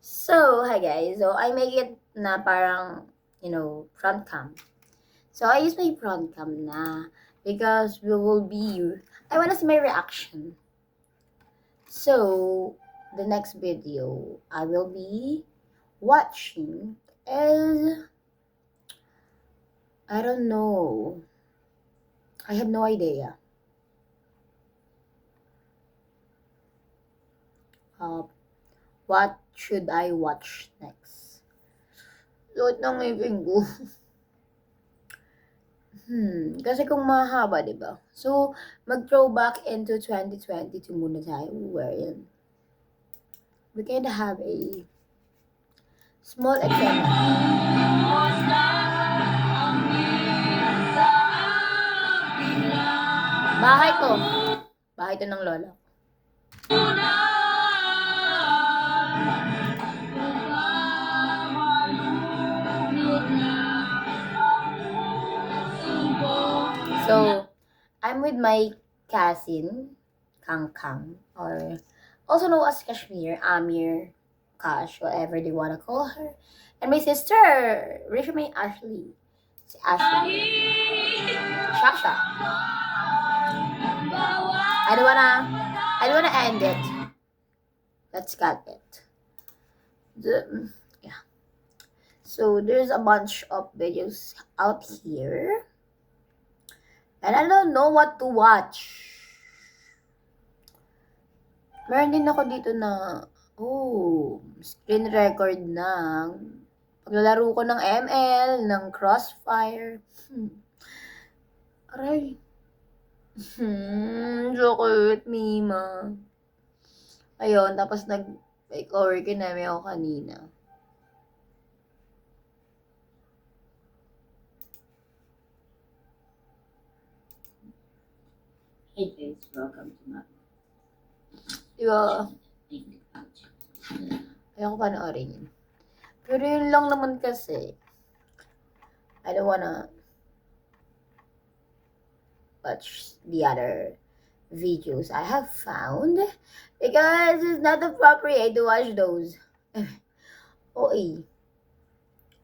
So, hi guys. So, I make it na parang, front cam. So, I use my front cam na because I wanna see my reaction. So, the next video I will be watching is, I don't know. I have no idea. What should I watch next? Load ng ngipin ko. Kasi kung mahaba, di ba? So, mag-throwback into 2022 muna tayo, wherein we can have a small example. Bahay ko. Bahay to ng lola. So, I'm with my cousin, Kang Kang, or also known as Kashmir, Amir, Kash, whatever they wanna call her. And my sister, Rachel May Ashley. Si Ashley. Shasha. I don't wanna end it. Let's cut it. Yeah. So there's a bunch of videos out here. And I don't know what to watch. Meron din ako dito na, screen record ng paglalaro ko ng ML, ng Crossfire. Aray. Chocolate, Mima. Ayun, tapos may coworker namin ako kanina. Hey guys, welcome to my Diba? Ayoko panoorin yun. Pero yun lang naman kasi. I don't wanna watch the other videos I have found because it's not appropriate to watch those. OA.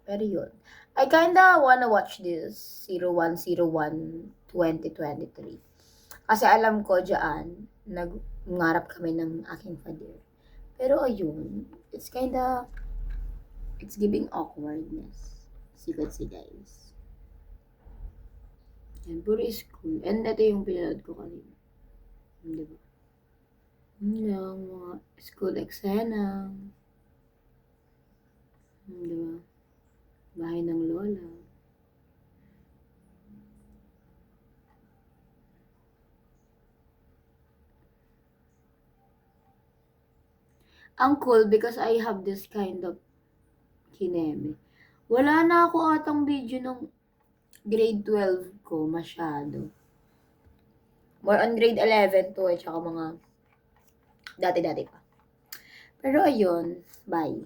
Pero yun. I kinda wanna watch this 0101 2023. Kasi alam ko dyan, nag-ngarap kami ng aking father. Pero ayun, it's giving awkwardness. As you can see, guys. Yan, puro school. And ito yung pinanood ko kanina. Diba? Yun lang, mga school eksena. Diba? Bahay ng lola. Ang cool because I have this kind of kineme. Wala na ako atang video ng grade 12 ko masyado. More on grade 11 to tsaka mga dati-dati pa. Pero ayun, bye.